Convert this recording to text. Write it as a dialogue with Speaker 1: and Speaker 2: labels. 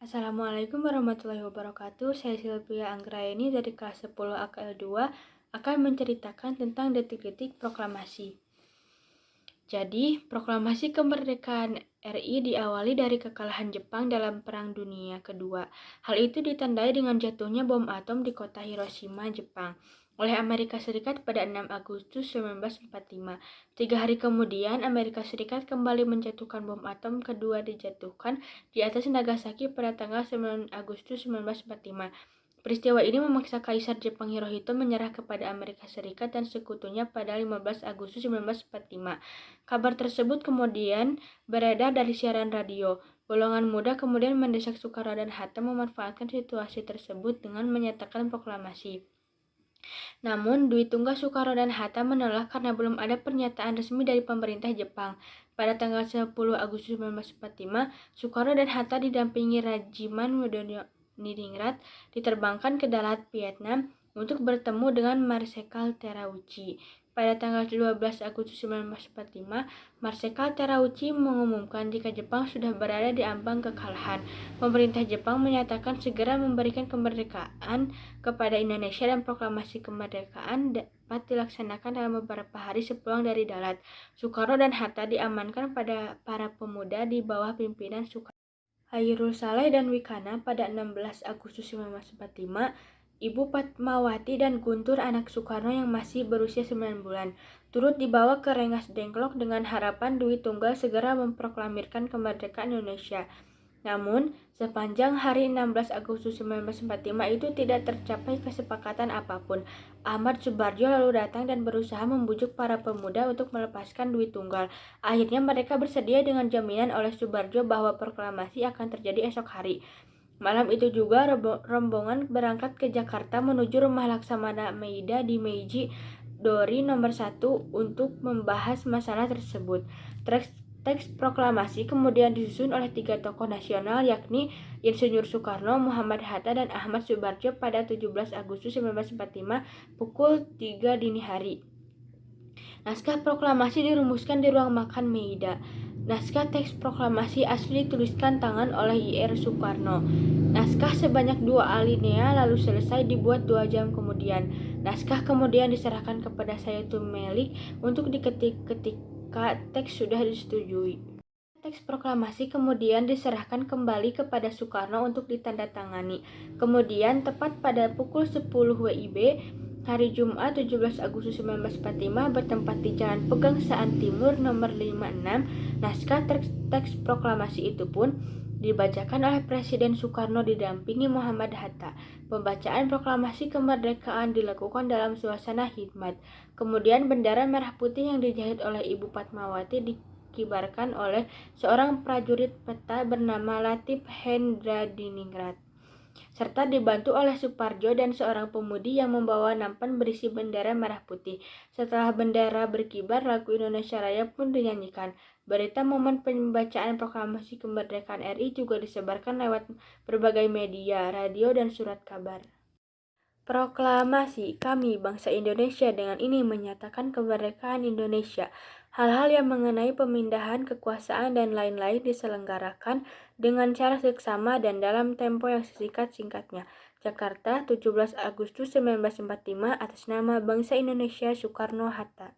Speaker 1: Assalamualaikum warahmatullahi wabarakatuh. Saya Sylvia Anggraeni dari kelas 10 AKL2 akan menceritakan tentang detik-detik proklamasi. Jadi, proklamasi kemerdekaan RI diawali dari kekalahan Jepang dalam Perang Dunia Kedua. Hal itu ditandai dengan jatuhnya bom atom di kota Hiroshima, Jepang, oleh Amerika Serikat pada 6 Agustus 1945. 3 hari kemudian, Amerika Serikat kembali menjatuhkan bom atom kedua dijatuhkan di atas Nagasaki pada tanggal 9 Agustus 1945. Peristiwa ini memaksa Kaisar Jepang Hirohito menyerah kepada Amerika Serikat dan sekutunya pada 15 Agustus 1945. Kabar tersebut kemudian beredar dari siaran radio. Golongan muda kemudian mendesak Soekarno dan Hatta memanfaatkan situasi tersebut dengan menyatakan proklamasi. Namun, Dwi Tunggal Soekarno dan Hatta menolak karena belum ada pernyataan resmi dari pemerintah Jepang. Pada tanggal 10 Agustus 1945, Soekarno dan Hatta didampingi Rajiman Nidingrat diterbangkan ke darat Vietnam untuk bertemu dengan Marsekal Terauchi. Pada tanggal 12 Agustus 1945, Marsekal Terauchi mengumumkan jika Jepang sudah berada di ambang kekalahan. Pemerintah Jepang menyatakan segera memberikan kemerdekaan kepada Indonesia dan proklamasi kemerdekaan dapat dilaksanakan dalam beberapa hari sepulang dari darat. Soekarno dan Hatta diamankan pada para pemuda di bawah pimpinan Soekarno, Hairul Saleh dan Wikana pada 16 Agustus 1945. Ibu Fatmawati dan Guntur, anak Soekarno yang masih berusia 9 bulan, turut dibawa ke Rengas Dengklok dengan harapan Dwi Tunggal segera memproklamirkan kemerdekaan Indonesia. Namun, sepanjang hari 16 Agustus 1945 itu tidak tercapai kesepakatan apapun. Ahmad Subarjo lalu datang dan berusaha membujuk para pemuda untuk melepaskan Dwi Tunggal. Akhirnya mereka bersedia dengan jaminan oleh Subarjo bahwa proklamasi akan terjadi esok hari. Malam itu juga rombongan berangkat ke Jakarta menuju rumah Laksamana Meida di Meiji Dori nomor 1 untuk membahas masalah tersebut. Teks proklamasi kemudian disusun oleh 3 tokoh nasional, yakni Insinyur Soekarno, Muhammad Hatta, dan Ahmad Subarjo pada 17 Agustus 1945 pukul 3 dini hari. Naskah proklamasi dirumuskan di ruang makan Meida. Naskah teks proklamasi asli dituliskan tangan oleh Ir Soekarno. Naskah sebanyak 2 alinea lalu selesai dibuat 2 jam kemudian. Naskah kemudian diserahkan kepada Sayyidu Melik untuk diketik ketika teks sudah disetujui. Teks proklamasi kemudian diserahkan kembali kepada Soekarno untuk ditandatangani. Kemudian tepat pada pukul 10 WIB, hari Jumat 17 Agustus 1945 bertempat di Jalan Pegangsaan Timur nomor 56, naskah teks proklamasi itu pun dibacakan oleh Presiden Soekarno didampingi Muhammad Hatta. Pembacaan proklamasi kemerdekaan dilakukan dalam suasana hikmat. Kemudian bendera merah putih yang dijahit oleh Ibu Fatmawati dikibarkan oleh seorang prajurit peta bernama Latif Hendradiningrat, serta dibantu oleh Suparjo dan seorang pemudi yang membawa nampan berisi bendera merah putih. Setelah bendera berkibar, lagu Indonesia Raya pun dinyanyikan. Berita momen pembacaan proklamasi kemerdekaan RI juga disebarkan lewat berbagai media, radio, dan surat kabar. Proklamasi kami bangsa Indonesia dengan ini menyatakan kemerdekaan Indonesia. Hal-hal yang mengenai pemindahan kekuasaan dan lain-lain diselenggarakan dengan cara seksama dan dalam tempo yang sesingkat-singkatnya. Jakarta, 17 Agustus 1945, atas nama bangsa Indonesia, Soekarno Hatta.